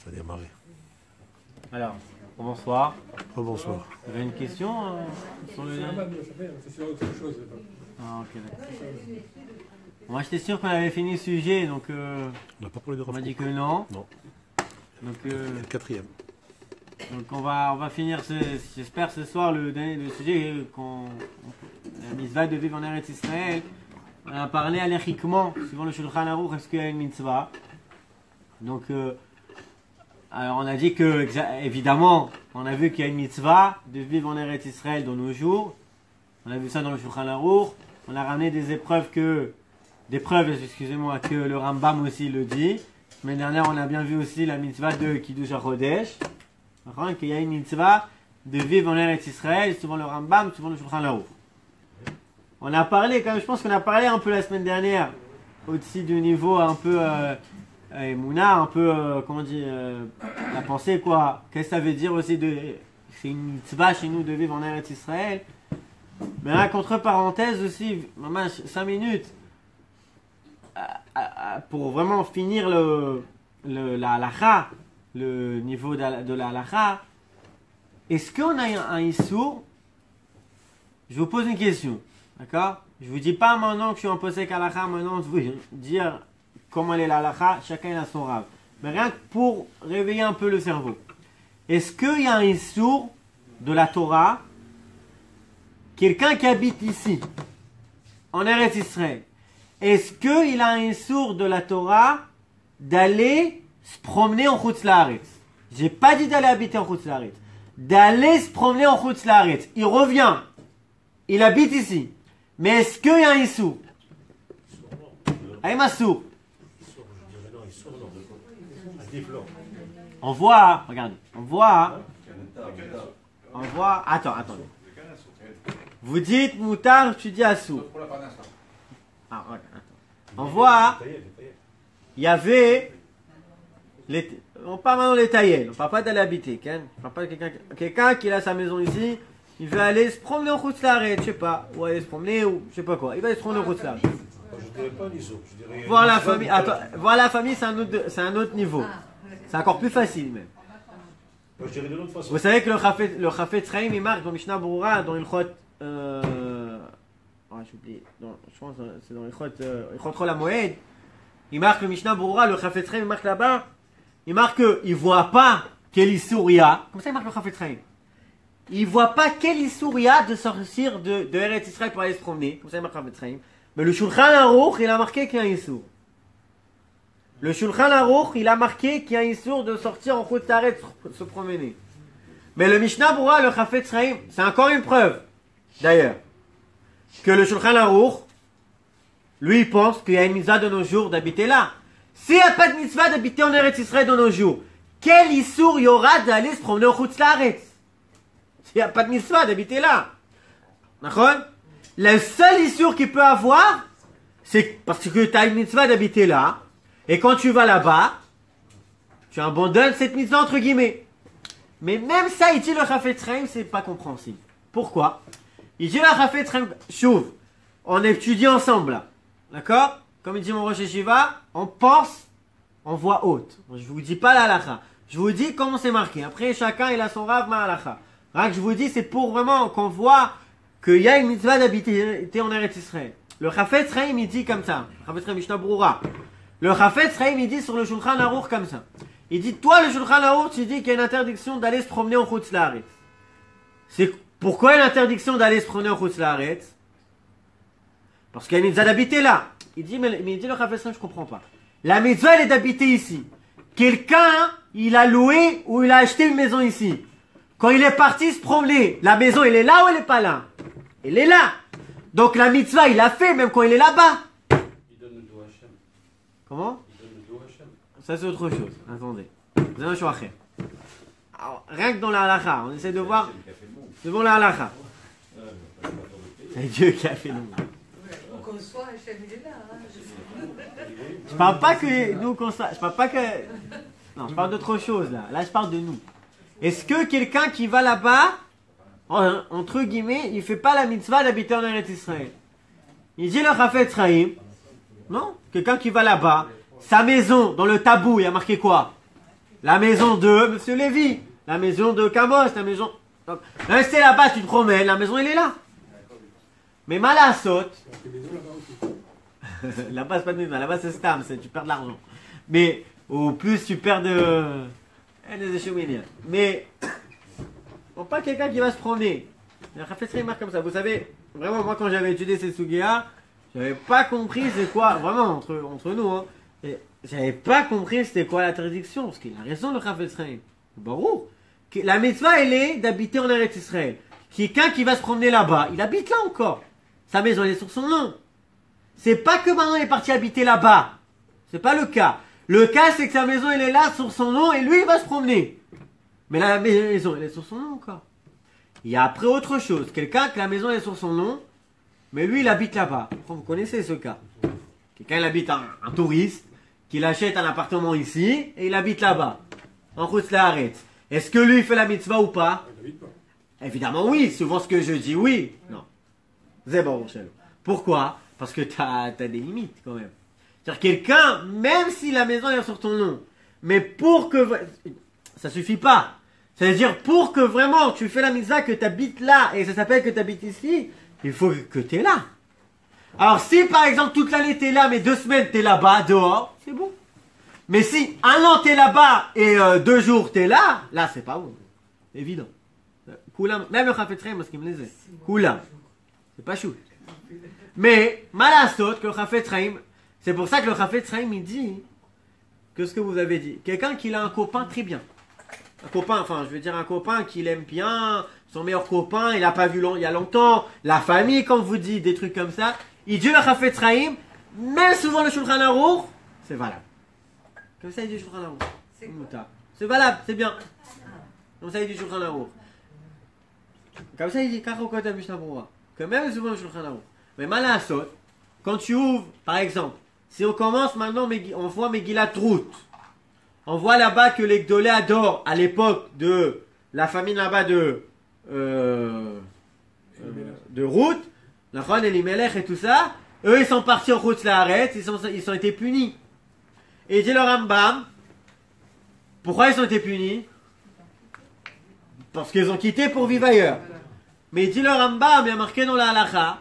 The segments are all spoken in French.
Ça a démarré. Alors, bonsoir. Oh, bonsoir. Vous avez une question sur le lien? C'est sur autre chose. Ah, ok, d'accord. Moi, j'étais sûr qu'on avait fini le sujet, donc On n'a pas parlé de on m'a Rav dit Kook. que non. Non. Donc, Le quatrième. on va finir, j'espère, ce soir le sujet la mitzvah de vivre en Eretz Israël. On a parlé aléchiquement, suivant le Shulchan Aruch, est-ce qu'il y a une mitzvah? Donc, alors on a dit que, évidemment, on a vu qu'il y a une mitzvah de vivre en Eretz Israël dans nos jours. On a vu ça dans le Shulchan Aruch. On a ramené des preuves, excusez-moi, que le Rambam aussi le dit. La semaine dernière, on a bien vu aussi la mitzvah de Kiddush HaChodesh. Qu'il y a une mitzvah de vivre en Eretz Israël, souvent le Rambam, souvent le Shulchan Aruch. On a parlé, quand même, je pense qu'on a parlé un peu la semaine dernière, au-dessus du niveau un peu Mouna, un peu, comment on dit, la pensée, quoi. Qu'est-ce que ça veut dire aussi c'est une mitzvah chez nous de vivre en Eretz Israël. Mais là, contre parenthèse aussi, maman, 5 minutes, pour vraiment finir la halacha, le niveau de la halacha, est-ce qu'on a un issour? Je vous pose une question, d'accord? Je vous dis pas maintenant que je suis en posek halacha, maintenant je vais vous dire comment elle est la halacha, chacun a son rave. Mais rien que pour réveiller un peu le cerveau. Est-ce qu'il y a un issour de la Torah, quelqu'un qui habite ici, en Eretz Israël, est-ce qu'il a un issour de la Torah d'aller se promener en Chutz La'aretz? J'ai pas dit d'aller habiter en Chutz La'aretz. D'aller se promener en Chutz La'aretz. Il revient. Il habite ici. Mais est-ce qu'il y a un issour? Aïmassour. On voit, regardez, on voit, attendez. Vous dites moutar, tu dis assou. Ah, attends. On voit, il y avait, on parle maintenant des taïels, on parle pas d'aller habiter, on parle pas de quelqu'un qui a sa maison ici, il veut aller se promener en Chutz La'aretz, je sais pas, ou aller se promener, ou je sais pas quoi, il va aller se promener en Chutz La'aretz. Je dirais pas l'ISO. Voir la famille, attends, voir la famille, c'est un autre niveau. C'est encore plus facile même. Moi, je dirais de l'autre façon. Vous savez que le Chafetz Chaim, il marque dans Mishnah Berurah, dans Ilchot, j'ai oublié, je pense que c'est dans Ilchot Chol HaMoed, il marque le Mishnah Berurah, le Chafetz Chaim, il marque là-bas, il marque qu'il ne voit pas quel issour il y a, comme ça il marque le Chafetz Chaim. Il ne voit pas quel issour il y a de sortir de Eretz Israël pour aller se promener, comme ça il marque le Chafetz Chaim. Mais le Shulchan Aruch, il a marqué qu'il y a un issour. Le Shulchan Aruch, il a marqué qu'il y a un issour de sortir en Chutz La'aretz se promener. Mais le Mishnah Berurah, le Chafetz Chaim, c'est encore une preuve, d'ailleurs, que le Shulchan Aruch, lui, il pense qu'il y a une mitzvah de nos jours d'habiter là. S'il n'y a pas de mitzvah d'habiter en Eretz Israël de nos jours, quel issour il y aura d'aller se promener en Chutz La'aretz? S'il n'y a pas de mitzvah d'habiter là. D'accord? Le seul issour qu'il peut avoir, c'est parce que tu as une mitzvah d'habiter là, et quand tu vas là-bas, tu abandonnes cette mitzvah entre guillemets. Mais même ça, il dit le Chafetz Chaim, c'est pas compréhensible. Pourquoi? Il dit le Chafetz Chaim, chouve, on étudie ensemble là. D'accord? Comme il dit mon Rosh Yeshiva, on pense en voix haute. Je vous dis pas la halakha. Je vous dis comment c'est marqué. Après, chacun il a son rav ma halakha. Rien que je vous dis, c'est pour vraiment qu'on voit qu'il y a une mitzvah d'habiter en Eretz Israël. Le Chafetz Chaim, il dit comme ça. Le Chafetz Chaim, Mishnah Berurah. Le Chafetz Chaim, il dit sur le Shulchan Aruch comme ça. Il dit, toi, le Shulchan Aruch, tu dis qu'il y a une interdiction d'aller se promener en Chutz La'aretz. C'est pourquoi une interdiction d'aller se promener en Chutz La'aretz? Parce qu'il y a une mitzvah d'habiter là. Il dit, mais il dit le Chafetz Chaim, je comprends pas. La mitzvah, elle est d'habiter ici. Quelqu'un, il a loué ou il a acheté une maison ici. Quand il est parti se promener, la maison, elle est là ou elle est pas là? Elle est là. Donc la mitzvah, il l'a fait même quand il est là-bas. Il donne le dos à Hachem. Comment? Il donne le dos à Hachem. Ça c'est autre chose. Attendez. Alors, rien que dans la halakha, on essaie de voir devant la halakha. C'est Dieu qui a fait le monde. On conçoit Hachem, il est là. Je parle pas que nous conçoit. Je parle pas que. Non, je parle d'autre chose là. Là, je parle de nous. Est-ce que quelqu'un qui va là-bas, entre guillemets, il fait pas la mitzvah d'habiter en Eretz Israël? Il dit le Chafetz Chaim. Non? Quelqu'un qui va là-bas, sa maison, dans le tabou, il y a marqué quoi? la maison de Monsieur Lévy, la maison de Kamos, la maison... Donc, rester là-bas, tu te promènes, la maison elle est là. Mais Malasot, Il y a des maisons là-bas aussi. là-bas c'est pas de maison, là-bas c'est Stam, tu perds de l'argent. Mais au plus tu perds de... des échouines. Mais, pas quelqu'un qui va se promener. Il y a une remarque comme ça. Vous savez, vraiment, moi quand j'avais étudié ces Sugia, j'avais pas compris c'est quoi, vraiment entre nous, hein, j'avais pas compris c'était quoi la traduction. Parce qu'il a raison le Chafetz Chaim. Barou. La mitzvah elle est d'habiter en Eretz Israël. Quelqu'un qui va se promener là-bas, il habite là encore. Sa maison elle est sur son nom. C'est pas que maintenant il est parti habiter là-bas. C'est pas le cas. Le cas c'est que sa maison elle est là sur son nom et lui il va se promener. Mais la maison elle est sur son nom encore. Il y a après autre chose. Quelqu'un que la maison est sur son nom, mais lui il habite là-bas. Vous connaissez ce cas. Quelqu'un il habite un touriste, qu'il achète un appartement ici et il habite là-bas. En Chutz La'aretz. Est-ce que lui il fait la mitzvah ou pas? Il n'habite pas. Évidemment oui, souvent ce que je dis oui. Non. C'est bon, Rochelle. Pourquoi? Parce que t'as des limites quand même. C'est-à-dire quelqu'un, même si la maison est sur ton nom, mais pour que... Ça suffit pas. C'est-à-dire pour que vraiment tu fais la mitzvah, que tu habites là, et ça s'appelle que tu habites ici, il faut que tu es là. Alors si par exemple toute l'année tu es là, mais 2 semaines tu es là-bas, dehors, c'est bon. Mais si un an tu es là-bas et 2 jours tu es là, là c'est pas bon. Évident. Koulam, même le Chafetz Chaim, ce qu'il me disait. Koulam. C'est pas chou. Mais, malasot, que le Chafetz Chaim, c'est pour ça que le Chafetz Chaim, il dit que ce que vous avez dit. Quelqu'un qui a un copain très bien. Un copain, enfin, je veux dire un copain qu'il aime bien, son meilleur copain, il n'a pas vu il y a longtemps, la famille, comme vous dites, des trucs comme ça. Il dit le Chafetz Chaim, même souvent le Shulchan Aruch, c'est valable. Comme ça, il dit le Shulchan Aruch. C'est quoi? C'est valable, c'est bien. Comme ça, il dit le Shulchan Aruch. Comme ça, il dit Kachokot Mishnah Berurah. Que même souvent le Shulchan Aruch. Mais malasot, quand tu ouvres, par exemple, si on commence maintenant, on voit Megillat Ruth. On voit là-bas que les Gdolé adorent, à l'époque de la famille là-bas de Ruth, Nachon, Elimelech et tout ça, eux ils sont partis en Chutz La'aretz, ils ont été punis. Et il dit le Rambam, pourquoi ils ont été punis? Parce qu'ils ont quitté pour vivre ailleurs. Mais il dit le Rambam, il y a marqué dans la halakha,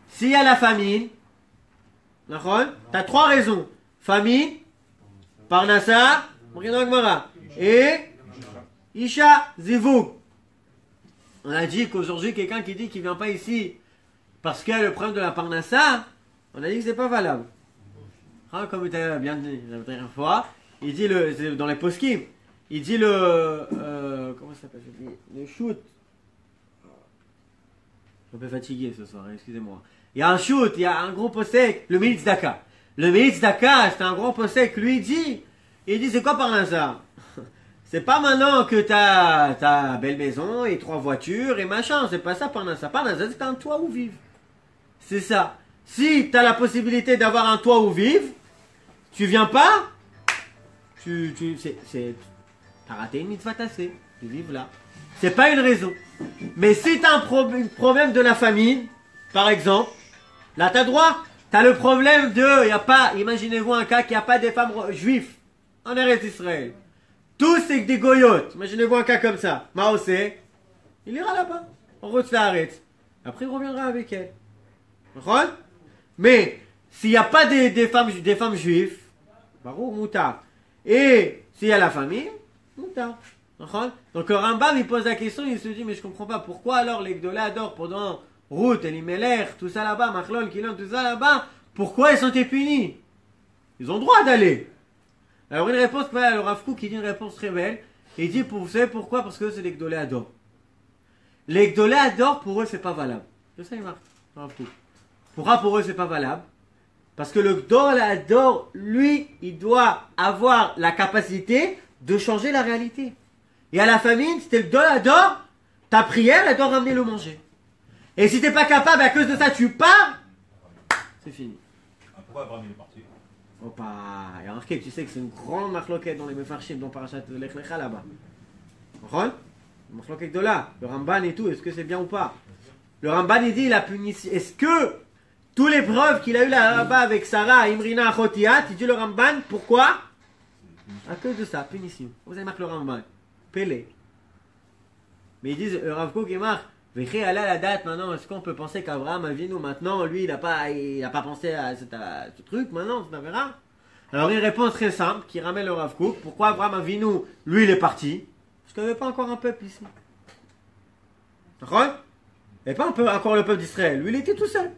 s'il y a la famine, t'as 3 raisons. Famine, Parnassa, et Isha Zivug. On a dit qu'aujourd'hui, quelqu'un qui dit qu'il ne vient pas ici parce qu'il y a le problème de la Parnassa, on a dit que c'est pas valable. Comme tu as bien dit la dernière fois, il dit c'est dans les poskim, il dit comment ça s'appelle? Le shoot. Je suis un peu fatigué ce soir, excusez-moi. Il y a un shoot, il y a un gros possèque, le Militz Daka. Le Militz Daka, c'est un gros possèque, lui il dit c'est quoi Parnassa? C'est pas maintenant que t'as belle maison et 3 voitures et machin, c'est pas ça Parnassa. Parnassa, c'est un toit où vivre. C'est ça. Si t'as la possibilité d'avoir un toit où vivre, tu viens pas, t'as raté une mitzvah tassée. Tu vives là. C'est pas une raison. Mais si t'as un problème de la famine, par exemple, là t'as droit. T'as le problème imaginez-vous un cas qu'il n'y a pas des femmes juives en Eretz Israël. Tous c'est des goyotes. Imaginez-vous un cas comme ça. Maosé, il ira là-bas. En Chutz La'aretz. Après il reviendra avec elle. Mais s'il n'y a pas des femmes juives, barou moutar. Et s'il y a la famille, moutar. Donc le Rambam il pose la question, il se dit mais je comprends pas pourquoi alors les Gdolé adorent pendant Ruth, Elimelech, tout ça là-bas, Machlon, Kilon, tout ça là-bas, pourquoi ils sont été punis? Ils ont le droit d'aller. Alors une réponse, le Rav Kook qui dit une réponse très belle, il dit vous savez pourquoi? Parce que c'est les Gdolé adorent. Les Gdolé adorent, pour eux c'est pas valable. Je sais Marc, Rav Kook. Pourquoi pour eux c'est pas valable? Parce que le Gdolé adore, lui, il doit avoir la capacité de changer la réalité. Et à la famine, si t'es le Gdolé adore, ta prière, elle doit ramener le manger. Et si t'es pas capable, à cause de ça, tu pars, c'est fini. Pourquoi Abraham il est parti? Il y a marqué, tu sais que c'est une grande marloquette dans les Mefarshim, dans Parashat Lech Lecha là-bas. Ron? Marloquette de là, le Ramban et tout, est-ce que c'est bien ou pas? Le Ramban il dit, il a puni. Est-ce que tous les preuves qu'il a eu là-bas avec Sarah, Imrina, Chotiat, il dit le Ramban, pourquoi? À cause de ça, punition. Vous avez marqué le Rambam. Pélé. Mais ils disent, Rav Kook et marque, Véché Allah la date maintenant, est-ce qu'on peut penser qu'Abraham Avinu maintenant, lui, il a pas pensé à ce truc, maintenant, on verra. Alors une réponse très simple qui ramène le Rav Kook. Pourquoi Abraham Avinu, lui, il est parti? Parce qu'il n'y avait pas encore un peuple ici. D'accord? Il n'y avait pas encore le peuple d'Israël. Lui, il était tout seul.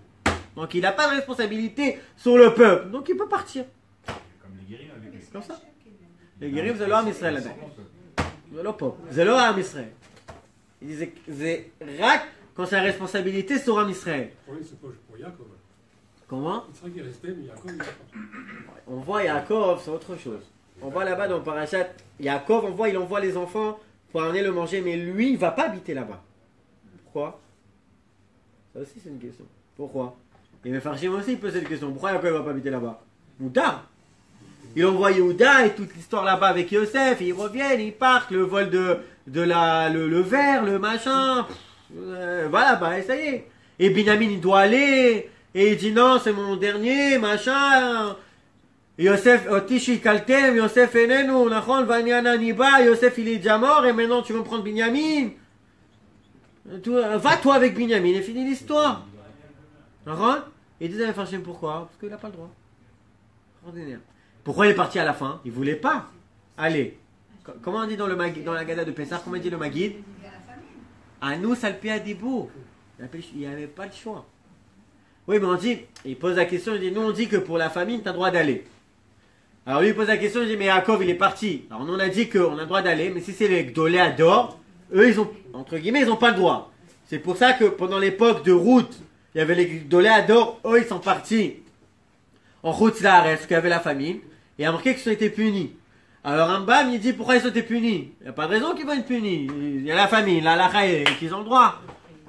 Donc il n'a pas de responsabilité sur le peuple. Donc il peut partir. Comme les guéris avec les Comme ça. Les guéris, c'est l'homme Israël là-dedans. C'est le peuple. C'est l'homme Israël. Il disait c'est rac quand c'est la responsabilité sur l'homme Israël. Oui, c'est pas pour Yaakov. Comment? C'est vrai qu'il est resté, mais Yaakov, il est pas. On voit Yaakov, c'est autre chose. On voit là-bas dans le Parashat, Yaakov, il envoie les enfants pour amener le manger, mais lui, il ne va pas habiter là-bas. Pourquoi? Ça aussi, c'est une question. Pourquoi? Et Mefarshim aussi, il pose cette question. Pourquoi Yaakov ne va pas habiter là-bas? Moutar. Il envoie Yehuda et toute l'histoire là-bas avec Yosef, et ils reviennent, ils partent, le vol le verre, le machin. Voilà, bah, ça y est. Et Binyamin, il doit aller, et il dit non, c'est mon dernier, machin. Yosef, Otishi Kaltem, Yosef Enenu, Nachon, Vanyana Niba, Yosef il est déjà mort, et maintenant tu veux me prendre Binyamin. Va toi avec Binyamin, et finis l'histoire. D'accord? Et disait Mefarshim pourquoi? Parce qu'il n'a pas le droit. Ordinaire. Pourquoi il est parti à la fin? Il voulait pas. Allez. Comment on dit dans la Gada de Pessah? Comment dit le Maguid? Anous alpia dibou. Il n'y avait pas le choix. Oui, mais on dit, il pose la question, il dit, nous on dit que pour la famine, tu as le droit d'aller. Alors lui il pose la question, il dit, mais Yaakov il est parti. Alors nous on a dit qu'on a le droit d'aller, mais si c'est les Gdoléador, eux ils ont, entre guillemets, ils n'ont pas le droit. C'est pour ça que pendant l'époque de Ruth, il y avait les Gdoléador, eux ils sont partis en route là, parce qu'il y avait la famine, et il y a marqué qu'ils ont été punis. Alors Rambam il dit, pourquoi ils ont été punis? Il n'y a pas de raison qu'ils vont être punis. Il y a la famine, la halakha, et qu'ils ont le droit.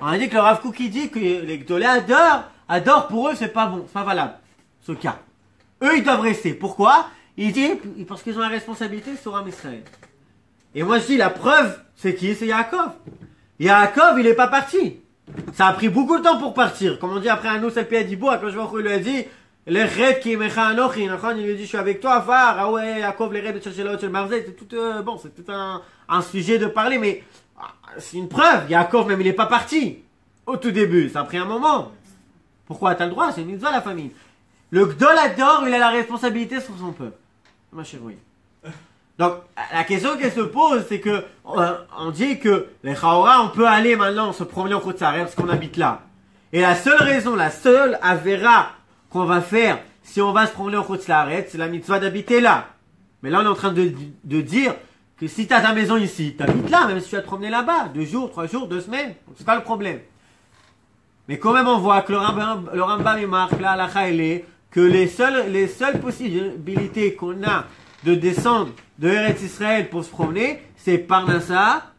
On a dit que le Rav Kook il dit que les Gdoléador, pour eux c'est pas bon, c'est pas valable, ce cas. Eux ils doivent rester. Pourquoi? Il dit, parce qu'ils ont la responsabilité sur Am Israël. Et moi je dis, la preuve, c'est qui? C'est Yaakov. Yaakov, il n'est pas parti. Ça a pris beaucoup de temps pour partir. Comme on dit après Anous el Piedibo, quand je vois qu'il lui a dit, les rêves qui mecha anochi, il lui a dit, je suis avec toi, var, ah ouais, Yaakov, les rêves de Tchelchelot, Tchel Marzé, c'est tout, bon, c'est tout un sujet de parler, mais c'est une preuve. Yaakov, même, il n'est pas parti. Au tout début, ça a pris un moment. Pourquoi? T'as le droit, c'est une mitzvah, la famille. Le Gdolador, il a la responsabilité sur son peuple. Ma chérie. Donc, la question qu'elle se pose, c'est que, on dit que les Chaora, on peut aller maintenant se promener en Côte-Sarère parce qu'on habite là. Et la seule raison, la seule avéra qu'on va faire si on va se promener en Côte-Sarère, c'est la mitzvah d'habiter là. Mais là, on est en train de dire que si tu as ta maison ici, tu habites là, même si tu vas te promener là-bas, 2 jours, 3 jours, 2 semaines, c'est pas le problème. Mais quand même, on voit que le Rambam il marque là, la Khaïlé, que les seules possibilités qu'on a de descendre de Eretz Israël pour se promener, c'est Parnassa,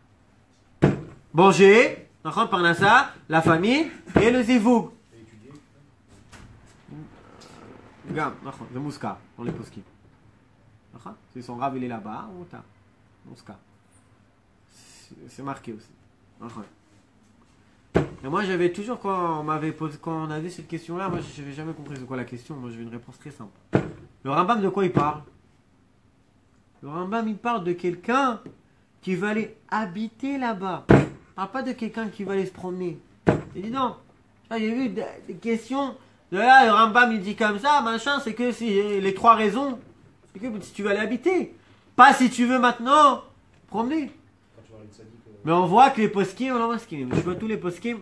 manger, Parnassa, la famille et le Zivoug. Gam, le Mouska, dans les poskim. Si son rave il est là-bas, on t'a. Mouska. C'est marqué aussi. Et moi j'avais toujours, quand on avait cette question-là, moi je n'avais jamais compris c'est quoi la question. Moi j'avais une réponse très simple. Le Rambam de quoi il parle? Le Rambam il parle de quelqu'un qui va aller habiter là-bas. Il parle pas de quelqu'un qui va aller se promener. Il dit non. J'ai vu des questions. De là le Rambam il dit comme ça, machin, c'est que si les 3 raisons, c'est que si tu vas aller habiter. Pas si tu veux maintenant promener. Mais on voit que les poskim, je vois tous les poskim,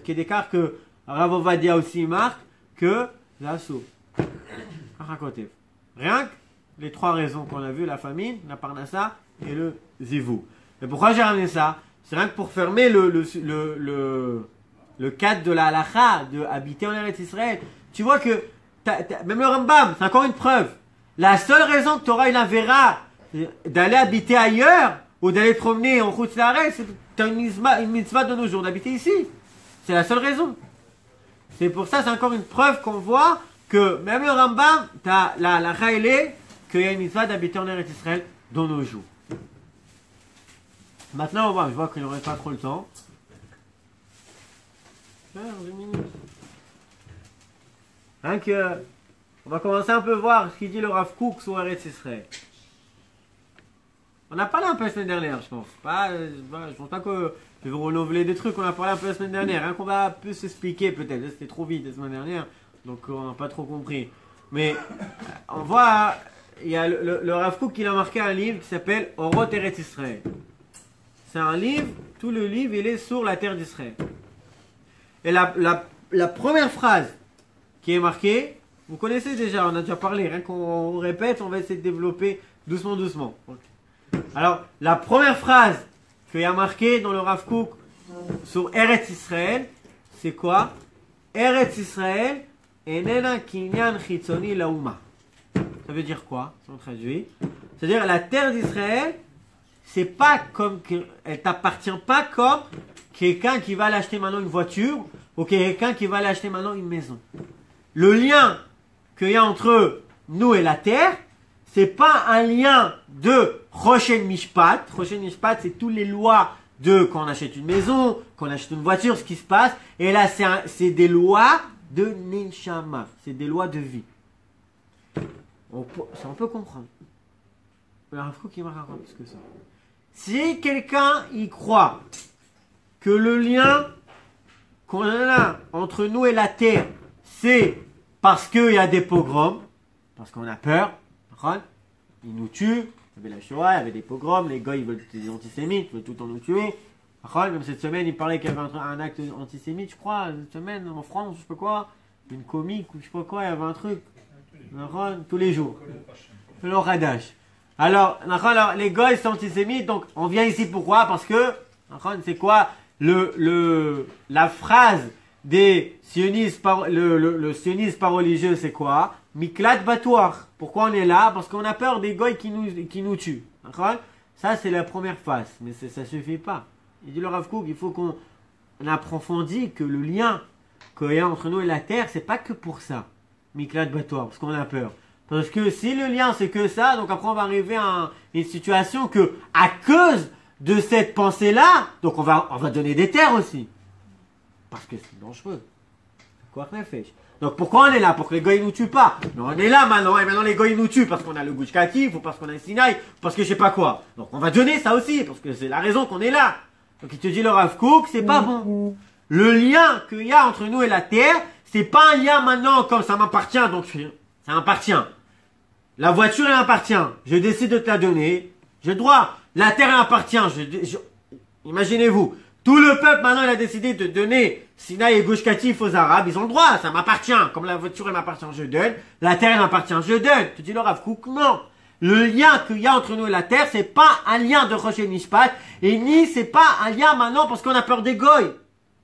qui déclarent que Rav Ovadia aussi marque que l'assaut. Rien que les 3 raisons qu'on a vues, la famine, la parnassa et le zivou. Et pourquoi j'ai ramené ça? C'est rien que pour fermer le cadre de la halacha, de habiter en Eretz Israël. Tu vois que, même le Rambam, c'est encore une preuve. La seule raison que tu auras une avéra d'aller habiter ailleurs, ou d'aller te promener en route l'arrêt, c'est une mitzvah de nos jours d'habiter ici. C'est la seule raison. C'est pour ça, c'est encore une preuve qu'on voit que même le Rambam, t'as la Khaïlé, qu'il y a une mitzvah d'habiter en Eretz Israël dans nos jours. Maintenant, on voit, je vois qu'il n'aurait pas trop le temps. 2 minutes. Rien que on va commencer un peu voir ce qu'il dit le Rav Kook sur Eretz Israël. On a parlé un peu la semaine dernière, je pense. Je pense pas que je vais vous renouveler des trucs qu'on a parlé un peu la semaine dernière. Hein, qu'on va un peu s'expliquer peut-être. C'était trop vite la semaine dernière, donc on n'a pas trop compris. Mais on voit, il y a le Rav Kook qui a marqué un livre qui s'appelle Orot Eretz Israël. C'est un livre, tout le livre il est sur la terre d'Israël. Et la première phrase qui est marquée, vous connaissez déjà, on a déjà parlé, rien qu'on répète, on va essayer de développer doucement, doucement. Alors, la première phrase qu'il y a marquée dans le Rav Kook sur Eretz Israël, c'est quoi? Eretz Israël, enena kinyan chitzoni lauma. Ça veut dire quoi, si on traduit? C'est-à-dire, la terre d'Israël, c'est pas comme, elle t'appartient pas comme quelqu'un qui va l'acheter maintenant une voiture, ou quelqu'un qui va l'acheter maintenant une maison. Le lien qu'il y a entre nous et la terre, c'est pas un lien de Choshen Mishpat. Choshen Mishpat, c'est toutes les lois de quand on achète une maison, quand on achète une voiture, ce qui se passe. Et là, c'est des lois de Neshama. C'est des lois de vie. On peut comprendre. Le Rav Kook, il raconte plus que ça. Si quelqu'un y croit que le lien qu'on a entre nous et la terre, c'est parce qu'il y a des pogroms, parce qu'on a peur, ils nous tuent, il y avait la Shoah, il y avait des pogroms, les gars ils veulent des antisémites, ils veulent tout le temps nous tuer. Même cette semaine, il parlait qu'il y avait un acte antisémite, je crois, cette semaine en France, je sais pas quoi, une comique ou je sais pas quoi, il y avait un truc. Tous les jours. Le Hadash. Alors, les gars ils sont antisémites, donc on vient ici pourquoi? Parce que, c'est quoi la phrase des sionistes, le sionisme pas religieux, c'est quoi? Miklat Batouar. Pourquoi on est là? Parce qu'on a peur des goy qui nous tuent. Ça, c'est la première phase. Mais ça suffit pas. Il dit le Rav Kook, il faut qu'on approfondisse que le lien qu'il y a entre nous et la terre, c'est pas que pour ça. Miklat Batouar, parce qu'on a peur. Parce que si le lien c'est que ça, donc après on va arriver à une situation que, à cause de cette pensée-là, donc on va donner des terres aussi. Parce que c'est dangereux. Quoi que fait. Donc pourquoi on est là? Pour que les gars ils nous tuent pas. Mais on est là maintenant, et maintenant les gars ils nous tuent parce qu'on a le Gush Katif, ou parce qu'on a le Sinaï, ou parce que je sais pas quoi. Donc on va donner ça aussi, parce que c'est la raison qu'on est là. Donc il te dit le Rav Kook, c'est pas bon. Le lien qu'il y a entre nous et la terre, c'est pas un lien maintenant comme ça m'appartient, donc ça m'appartient. La voiture elle m'appartient, je décide de te la donner, j'ai le droit. La terre elle m'appartient, imaginez-vous. Tout le peuple, maintenant, il a décidé de donner Sinaï et Gush Katif aux Arabes. Ils ont le droit, ça m'appartient. Comme la voiture, elle m'appartient, je donne. La terre, elle m'appartient, je donne. Tu dis le Rav Kook, non. Le lien qu'il y a entre nous et la terre, c'est pas un lien de Choshen Mishpat. Et ni, c'est pas un lien maintenant parce qu'on a peur des goy.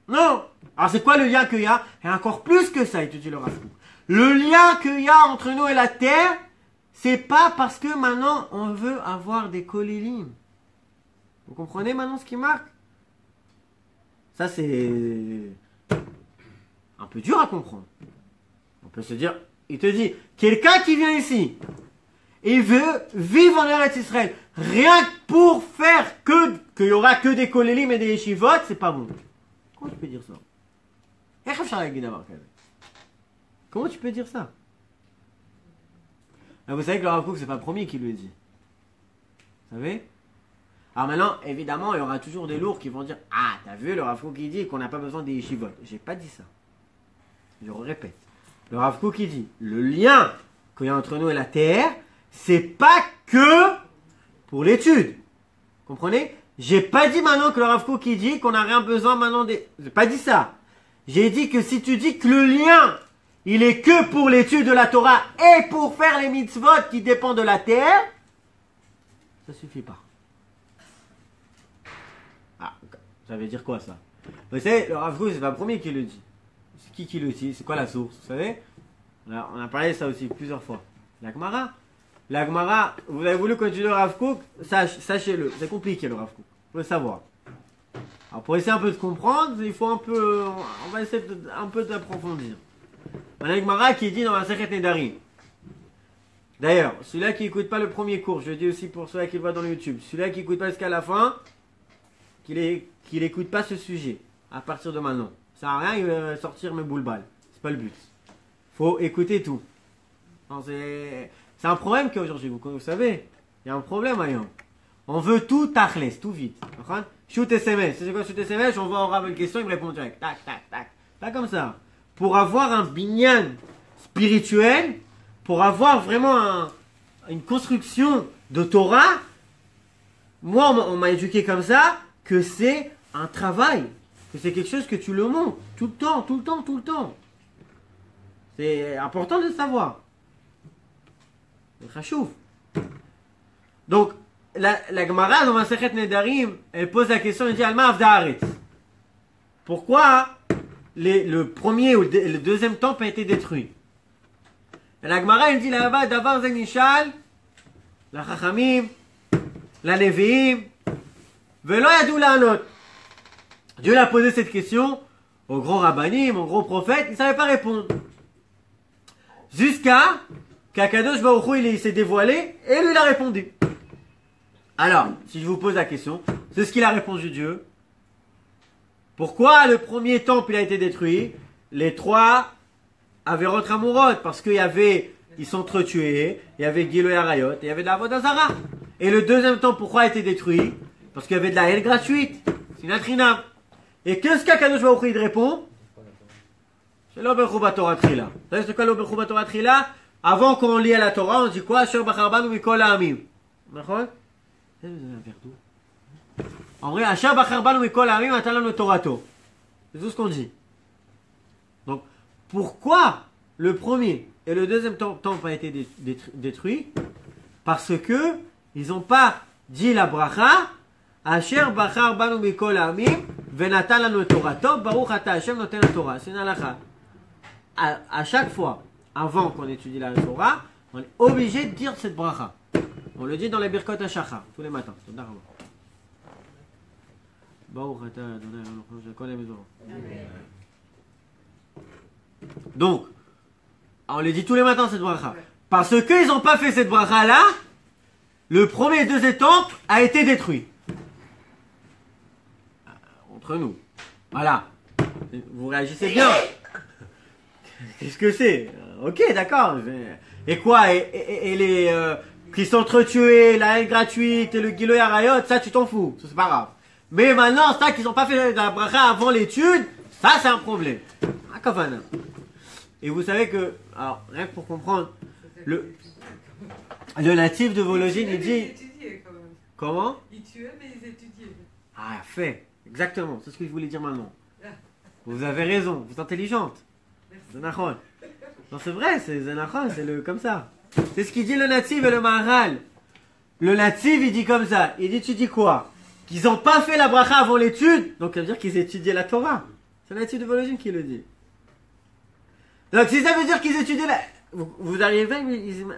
Non. Alors, c'est quoi le lien qu'il y a? Et encore plus que ça, il te dit le Rav Kook. Le lien qu'il y a entre nous et la terre, c'est pas parce que maintenant, on veut avoir des kolilim. Vous comprenez maintenant ce qui marque? Ça, c'est un peu dur à comprendre. On peut se dire, il te dit, quelqu'un qui vient ici, il veut vivre en Eretz Israël, rien que pour faire qu'il y aura que des kolélim et des yeshivot, c'est pas bon. Comment tu peux dire ça? Comment tu peux dire ça? Là, vous savez que le Rav Kook, c'est pas le premier qui le dit. Vous savez? Alors maintenant, évidemment, il y aura toujours des lourds qui vont dire « Ah, t'as vu, le Rav Kook qui dit qu'on n'a pas besoin des yeshivot. » J'ai pas dit ça. Je répète. Le Rav Kook qui dit « Le lien qu'il y a entre nous et la terre, c'est pas que pour l'étude. » Comprenez? J'ai pas dit maintenant que le Rav Kook qui dit qu'on n'a rien besoin maintenant des... J'ai pas dit ça. J'ai dit que si tu dis que le lien, il est que pour l'étude de la Torah et pour faire les mitzvot qui dépendent de la terre, ça suffit pas. Ah, ça veut dire quoi ça? Vous savez, le Rav Kook, c'est pas le premier qui le dit. C'est qui le dit? C'est quoi la source? Vous savez? On a parlé de ça aussi plusieurs fois. La Gemara. La Gemara, vous avez voulu continuer le Rav Kook, sachez-le. C'est compliqué le Rav Kook. Il faut le savoir. Alors pour essayer un peu de comprendre, il faut un peu... On va essayer un peu d'approfondir. La Gemara qui dit dans la Sechet Nedarim. D'ailleurs, celui-là qui n'écoute pas le premier cours, je le dis aussi pour ceux-là qui le voient dans le YouTube. Celui-là qui n'écoute pas jusqu'à la fin, qu'il n'écoute pas ce sujet à partir de maintenant. Ça sert à rien, il va sortir mes boules balles. C'est pas le but. Faut écouter tout. Non, c'est un problème qu'il y a aujourd'hui, vous savez. Il y a un problème, ailleurs. On veut tout tachles, tout vite. Shoot SMS. C'est quoi shoot SMS? On va avoir une question, il me répond direct. Tac, tac, tac. Pas comme ça. Pour avoir un binyan spirituel, pour avoir vraiment une construction de Torah, moi, on m'a éduqué comme ça, que c'est un travail. Que c'est quelque chose que tu le montes tout le temps, tout le temps, tout le temps. C'est important de le savoir. C'est chachouf. Donc, la Gemara dans Masechet Nedarim, elle pose la question, elle dit Alma Avdaaretz. Pourquoi le premier ou le deuxième temple a été détruit? Et la Gemara, elle dit là-bas, Davar Zenishal, la Chachamim, la Nevi'im, Velo Yadou La'anot. Dieu a posé cette question au grand rabbanim, au gros prophète, il ne savait pas répondre. Jusqu'à qu'Akadosh Baruch Hu, il s'est dévoilé et lui il a répondu. Alors, si je vous pose la question, c'est ce qu'il a répondu Dieu. Pourquoi le premier temple il a été détruit? Les trois avaient rentré amourotes parce qu'il y avait, ils s'entretuaient, il y avait Gilo et Arayot, et il y avait de la Avodah Zara. Et le deuxième temple, pourquoi a été détruit? Parce qu'il y avait de la haine gratuite. C'est une atrina. Et qu'est-ce qu'Akadosh Baruch Hu il répond? C'est l'Oberchou Batorah Trila. Vous savez c'est quoi l'Oberchou Batorah Trila? Avant qu'on lit à la Torah, on dit quoi? Asher Bachar Banu Mikol Ha'amim. D'accord? Vous avez un verre d'eau? En vrai, Asher Bachar Banu Mikol Ha'amim Natan Lanu Torato. C'est tout ce qu'on dit. Donc, pourquoi le premier et le deuxième temple a été détruit? Parce que ils n'ont pas dit la bracha Asher Bachar Banu Mikol Ha'amim Venatan Lanu Torato Baruch Ata Hashem Noten Torah. C'est une halakha. À chaque fois, avant qu'on étudie la Torah, on est obligé de dire cette bracha. On le dit dans les Birkot HaShachar, tous les matins. Donc, on le dit tous les matins cette bracha. Parce qu'ils n'ont pas fait cette bracha là, le premier et deuxième temple a été détruit. Entre nous. Voilà. Vous réagissez bien. Qu'est-ce que c'est? Ok, d'accord. Et quoi? Et les qui s'entretués, la haine gratuite, et le Gilo et Arayot, ça tu t'en fous. Ça c'est pas grave. Mais maintenant, ça qu'ils n'ont pas fait la bracha avant l'étude, ça c'est un problème. Et vous savez que, alors rien que pour comprendre, le natif de Vologine, il dit... Ils étudiaient quand même. Comment? Ils tuaient, mais ils étudiaient. Ah, fait. Exactement. C'est ce que je voulais dire maintenant. Vous avez raison. Vous êtes intelligente. Zenachon. Non, c'est vrai. C'est Zenachon. C'est comme ça. C'est ce qu'il dit le natif et le Maharal. Le natif, il dit comme ça. Il dit, tu dis quoi? Qu'ils n'ont pas fait la bracha avant l'étude. Donc, ça veut dire qu'ils étudiaient la Torah. C'est le natif de Vologine qui le dit. Donc, si ça veut dire qu'ils étudiaient la... Vous arrivez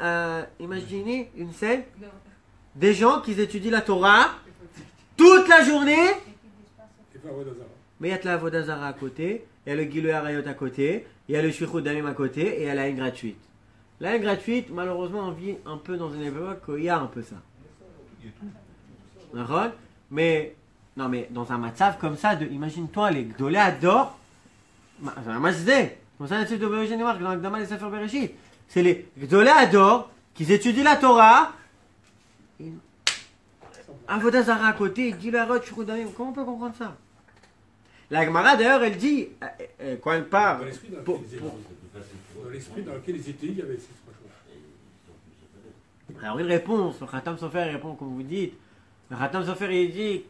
à imaginer une scène Non. des gens qui étudient la Torah toute la journée, Et pas Avodah Zara. mais il y a de la Avodah Zara à côté, il y a le Gilui Arayot à côté, il y a le Shvichut Damim à côté, et il y a la haine gratuite. La haine gratuite, malheureusement, on vit un peu dans une époque où il y a un peu ça. D'accord? Mais, non, mais dans un matzav comme ça, imagine-toi, les Gdolé adorent, c'est un masdé. Comme ça, natif de Vologine Noir, dans Akdama les Sefer Bereshit. C'est les Gdolé adorent, qu'ils étudient la Torah, Avodah Zara à côté, Gilui Arayot, Shvichut Damim. Comment on peut comprendre ça? La Gemara d'ailleurs, elle dit, quand elle parle, Dans l'esprit dans lequel ils étaient, il y avait ces trois choses. alors il répond, le Khatam Sofer répond comme vous dites, le Khatam Sofer il dit,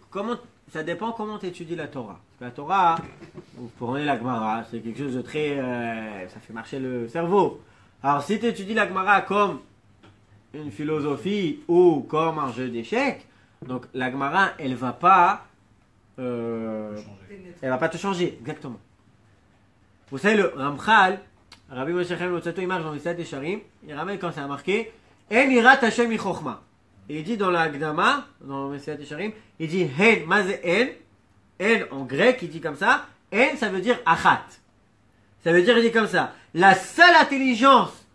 ça dépend comment tu étudies la Torah. Parce que la Torah, vous prenez la Gemara, c'est quelque chose de très, ça fait marcher le cerveau. Alors si tu étudies la Gemara comme une philosophie ou comme un jeu d'échecs, donc la Gemara, elle va pas te changer, exactement. Vous savez, le Ramchal, Rabbi Moshe Chaim Lotzato, il marche dans les Siyat Yesharim, il ramène quand c'est marqué En irat Hashem mi chokhma. Et il dit dans la Gdama, dans les Siyat Yesharim, il dit Hen, maze En en grec, il dit comme ça. En, ça veut dire achat. Ça veut dire, il dit comme ça. La seule intelligence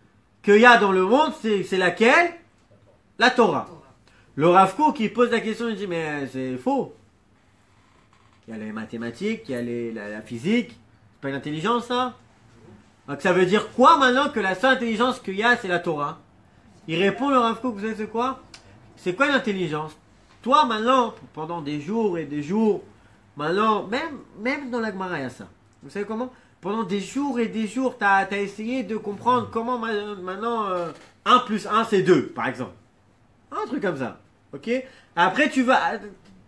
qu'il y a dans le monde, c'est laquelle? La Torah. Le Rav Kook qui pose la question, il dit mais c'est faux. Il y a les mathématiques, il y a la physique. C'est pas une intelligence ça? Donc ça veut dire quoi maintenant que la seule intelligence qu'il y a, c'est la Torah? Il répond le Rav Kook, vous savez c'est quoi? C'est quoi l'intelligence? Toi maintenant, pendant des jours et des jours, maintenant, même dans la Gemara, il y a ça. Vous savez comment? Pendant des jours et des jours, tu as essayé de comprendre comment maintenant 1 plus 1 c'est 2, par exemple. Un truc comme ça. Ok? Après,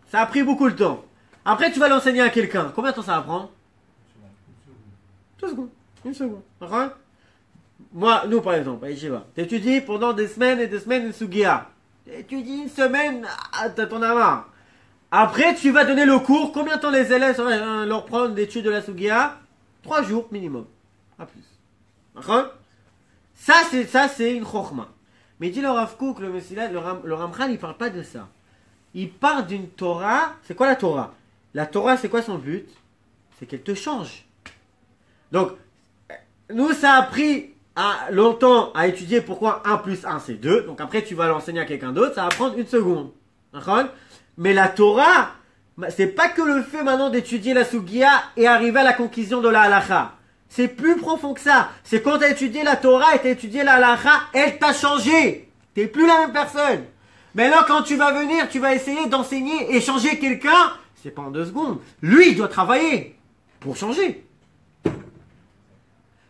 ça a pris beaucoup de temps. Après, tu vas l'enseigner à quelqu'un. Combien de temps ça va prendre? 2 secondes. 1 seconde. D'accord? Moi, nous par exemple, à Yeshiva, t'étudies pendant des semaines et des semaines une Sugiya. T'étudies une semaine, t'en as marre. Après, tu vas donner le cours. Combien de temps les élèves leur prendre d'études de la Sugiya? 3 jours minimum. Pas plus. D'accord? Ça, c'est une chokhma. Mais dit le Rav Kook, le Messilat, le Ramchal, il parle pas de ça. Il parle d'une Torah. C'est quoi la Torah? La Torah, c'est quoi son but? C'est qu'elle te change. Donc, nous, ça a pris longtemps à étudier pourquoi 1 plus 1 c'est 2. Donc après, tu vas l'enseigner à quelqu'un d'autre, ça va prendre 1 seconde. D'accord? Mais la Torah, c'est pas que le fait maintenant d'étudier la Sugiya et arriver à la conclusion de la Halacha. C'est plus profond que ça. C'est quand tu as étudié la Torah et tu as étudié la Halacha, elle t'a changé. Tu n'es plus la même personne. Mais là, quand tu vas venir, tu vas essayer d'enseigner et changer quelqu'un, c'est pas en 2 secondes. Lui, il doit travailler pour changer.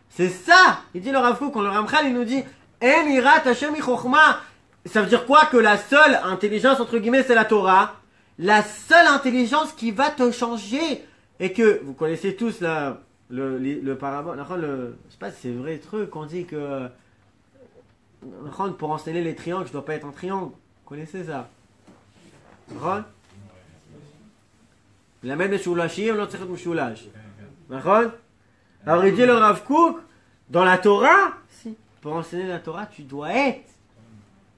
C'est ça. Il dit le Rav Kook, quand le Ramchal, il nous dit En irat Hashem chokhma. Ça veut dire quoi? Que la seule intelligence, entre guillemets, c'est la Torah. La seule intelligence qui va te changer. Et que, vous connaissez tous là, le parabole, je sais pas si c'est vrai truc, on dit que pour enseigner les triangles, je dois pas être un triangle. Vous connaissez ça? La même Meshulashim, l'autre c'est Meshulash. Alors il dit le Rav Kook, dans la Torah, si, pour enseigner la Torah, tu dois être.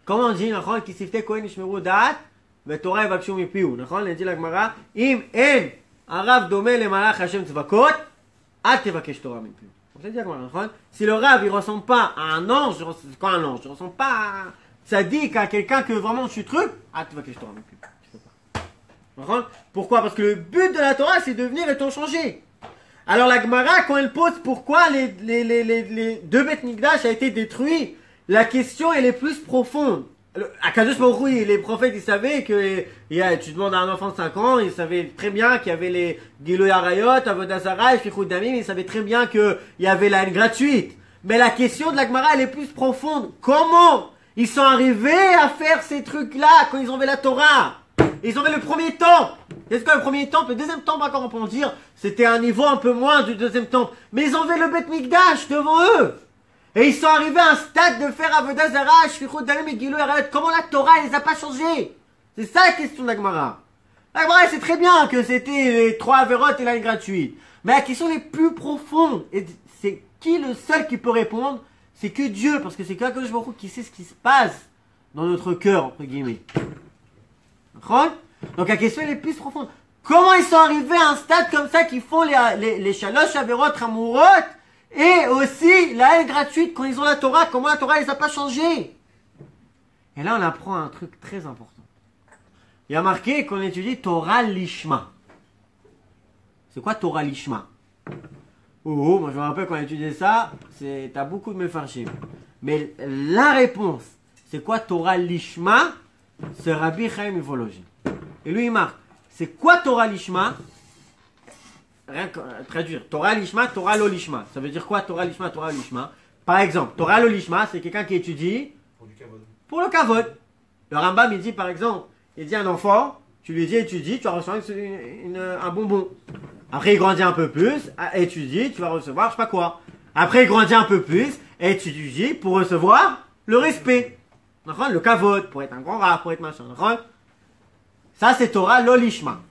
Comment on dit, qui sifte kohen ishmeru da'at, ve Torah evakshu mipiu. Il dit la Gemara, im en arav domé le malach Hashem tzvakot, al tevakesh Torah mipiu. Si le Rav, il ressemble pas à un ange, c'est quoi un ange? Il ressemble pas à tzaddik, à quelqu'un que vraiment je suis truc, al tevakesh Torah mipiu. Tu peux pas. Pourquoi? Parce que le but de la Torah, c'est de venir et t'en changer. Alors la Gemara, quand elle pose pourquoi les 2 Beth Mikdash a été détruits, la question elle est plus profonde. Akadosh Baruch Hu, les prophètes, ils savaient que tu demandes à un enfant de 5 ans, ils savaient très bien qu'il y avait les Giloy Arayot, Avodah Zarah, Shfichut Damim, ils savaient très bien qu'il y avait la haine gratuite. Mais la question de la Gemara, elle est plus profonde. Comment ils sont arrivés à faire ces trucs-là quand ils ont vu la Torah? Ils ont fait le premier temple. Qu'est-ce que le premier temple? Le deuxième temple, encore on peut en dire, c'était un niveau un peu moins du deuxième temple. Mais ils ont fait le Beth Mikdash devant eux. Et ils sont arrivés à un stade de faire Avodah Zarah, Shfichut Damim et Giloy Arayot. Comment la Torah, elle les a pas changés? C'est ça la question de la Gemara. La Gemara, c'est très bien que c'était les 3 Averot et la haine gratuite. Mais la question est plus profonde. Et c'est qui le seul qui peut répondre? C'est que Dieu, parce que c'est qu'Akadosh Baruch Hu qui sait ce qui se passe dans notre cœur, entre guillemets. Donc la question elle est plus profonde. Comment ils sont arrivés à un stade comme ça qui font les Shalosh Averot Hamourot et aussi la haine gratuite quand ils ont la Torah? Comment la Torah les a pas changés? Et là on apprend un truc très important. Il y a marqué qu'on étudie Torah Lishma. C'est quoi Torah Lishma? Moi je me rappelle quand on étudiait ça, t'as beaucoup de mefarshim. Mais la réponse, c'est quoi Torah Lishma? C'est Rabbi Chaim Ivologin. Et lui il marque, c'est quoi Torah Lishma? Rien que traduire. Torah Lishma, Torah Lo Lishma. Ça veut dire quoi Torah Lishma, Torah Lo Lishma? Par exemple, Torah Lo Lishma, c'est quelqu'un qui étudie pour le kavod. Le Rambam il dit par exemple, il dit à un enfant, tu lui dis étudie, tu vas recevoir un bonbon. Après il grandit un peu plus, étudie, tu vas recevoir je sais pas quoi. Après il grandit un peu plus, étudie pour recevoir le respect. Le kavod, pour être un grand rat, pour être machin. Ça c'est Torah Lo Lishma.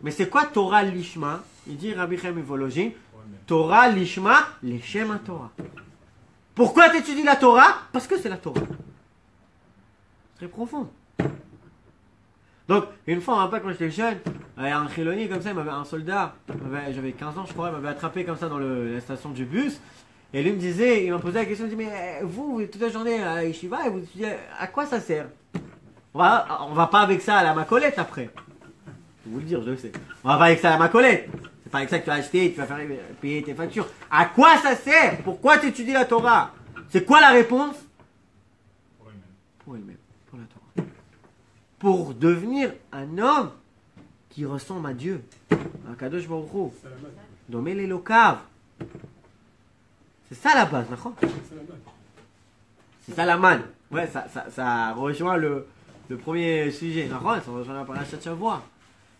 Mais c'est quoi Torah Lishma? Il dit Rabbi Chaim Ivologin, Torah Lishma, Leshem Torah. Pourquoi tu étudies la Torah? Parce que c'est la Torah. Très profond. Donc, une fois, on me rappelle quand j'étais jeune, un chiloni comme ça, un soldat, j'avais 15 ans je crois, il m'avait attrapé comme ça dans la station du bus. Et lui me disait, il m'a posé la question, il me dit, mais vous, toute la journée à Yeshiva, et vous étudiez, à quoi ça sert? On va pas avec ça à la macolette après. Je vais vous le dire, je le sais. On va pas avec ça à la macolette. C'est pas avec ça que tu vas acheter, tu vas faire payer tes factures. À quoi ça sert? Pourquoi tu étudies la Torah? C'est quoi la réponse? Pour elle-même. Pour elle-même, pour la Torah. Pour devenir un homme qui ressemble à Dieu. Un Kadosh Baruch Hu. Domé les locaves. C'est ça la base, d'accord? C'est ça la manne. Ouais, ça rejoint le premier sujet, d'accord? Ça rejoint la parashat Shavua.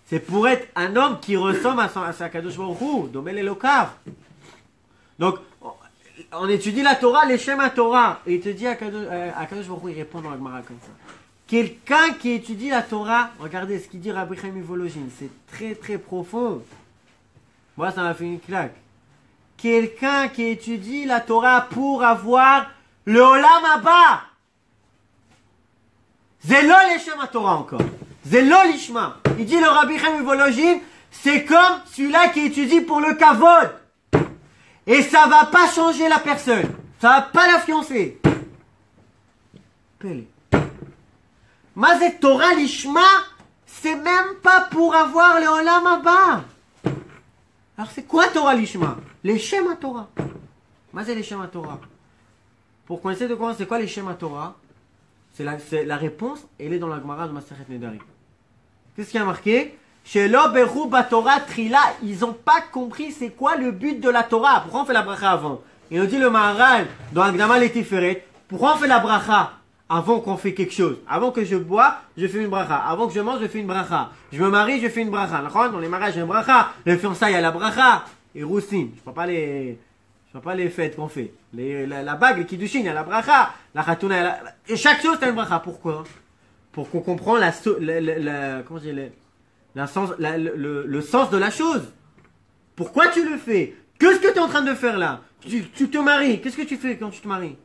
C'est pour être un homme qui ressemble à sa Kadosh Baruch Hu. Domé les locaves. Donc, on étudie la Torah, les schémas Torah. Et il te dit à Kadosh Baruch Hu, il répond dans la Gemara comme ça. Quelqu'un qui étudie la Torah, regardez ce qu'il dit Rabbi Chaim Volozhin, c'est très très profond. Moi, ça m'a fait une claque. Quelqu'un qui étudie la Torah pour avoir le Olam Haba. Zélo l'Eshem Torah encore. Zélo l'Ishma. Il dit le Rabbi Chaim Volozhin, c'est comme celui-là qui étudie pour le Kavod. Et ça va pas changer la personne. Ça va pas l'influencer. Pélé. Mazet Torah l'Ishma, c'est même pas pour avoir le Olam Haba. Alors c'est quoi Torah l'Ishma? Les Shem Torah. Mazet les Shem Torah. Pour qu'on essaie de comprendre c'est quoi les Shem Torah, c'est la réponse, elle est dans la Gemara de Masechet Nedarim. Qu'est-ce qu'il y a marqué? Chez l'Oberu Batorah Trila, ils n'ont pas compris c'est quoi le but de la Torah. Pourquoi on fait la bracha avant? Et on dit le Maharal dans Agdama les Tiferet, pourquoi on fait la bracha avant qu'on fait quelque chose? Avant que je bois, je fais une bracha. Avant que je mange, je fais une bracha. Je me marie, je fais une bracha. Dans les mariages, il y a une bracha. Les fiançailles, il y a la bracha. Et Roussin, je ne parle pas les fêtes qu'on fait. La bague, les kiddushin, il y a la bracha. La khatouna, et chaque chose, c'est une bracha. Pourquoi? Pour qu'on comprenne le sens de la chose. Pourquoi tu le fais? Qu'est-ce que tu es en train de faire là? Tu te maries. Qu'est-ce que tu fais quand tu te maries?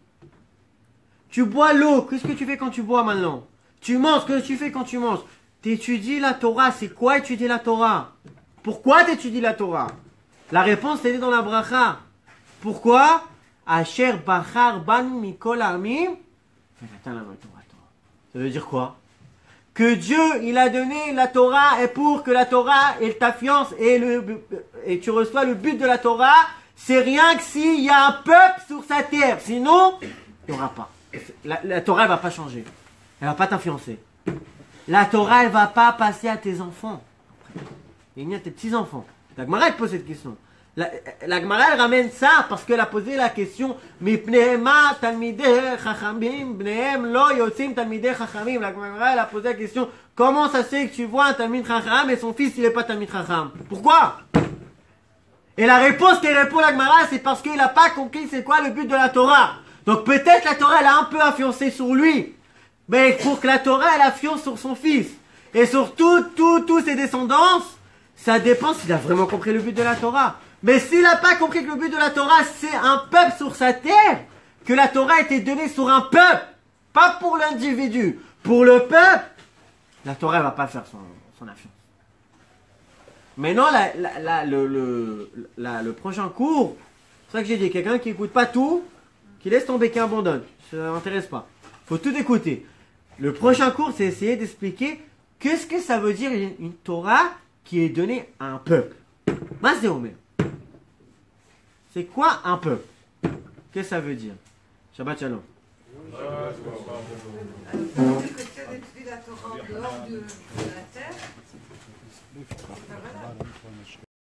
Tu bois l'eau. Qu'est-ce que tu fais quand tu bois maintenant? Tu manges. Qu'est-ce que tu fais quand tu manges? Tu étudies la Torah. C'est quoi étudier la Torah? Pourquoi tu étudies la Torah? La réponse, elle est dans la bracha. Pourquoi? Asher bachar banu mikol ha'amim. Ça veut dire quoi? Que Dieu, il a donné la Torah et pour que la Torah, elle t'affiance et tu reçois le but de la Torah, c'est rien que s'il y a un peuple sur sa terre. Sinon, il n'y aura pas. La Torah, elle va pas changer. Elle va pas t'influencer. La Torah, elle va pas passer à tes enfants. Il y a tes petits-enfants. La Gemara, elle pose cette question. La Gemara, elle ramène ça parce qu'elle a posé la question Mipnehema talmidei chachamim bnehem lo yotzim talmidei chachamim. La Gemara, elle a posé la question comment ça se fait que tu vois un talmid chacham et son fils, il n'est pas talmid chacham? Pourquoi? Et la réponse qu'elle répond à la Gemara, c'est parce qu'il n'a pas compris c'est quoi le but de la Torah. Donc peut-être la Torah, elle a un peu influencé sur lui. Mais pour que la Torah, elle influence sur son fils. Et sur tous ses descendants, ça dépend s'il a vraiment compris le but de la Torah. Mais s'il n'a pas compris que le but de la Torah, c'est un peuple sur sa terre, que la Torah a été donnée sur un peuple, pas pour l'individu, pour le peuple, la Torah ne va pas faire son influence. Maintenant, le prochain cours, c'est ça que j'ai dit, quelqu'un qui n'écoute pas tout, qui laisse tomber, qui abandonne. Ça ne m'intéresse pas. Il faut tout écouter. Le prochain cours, c'est essayer d'expliquer qu'est-ce que ça veut dire une Torah qui est donnée à un peuple. Mazéomé. C'est quoi un peuple? Qu'est-ce que ça veut dire? Shabbat Shalom. Alors, c'est que si on étudie la Torah en dehors de la terre, c'est pas valable.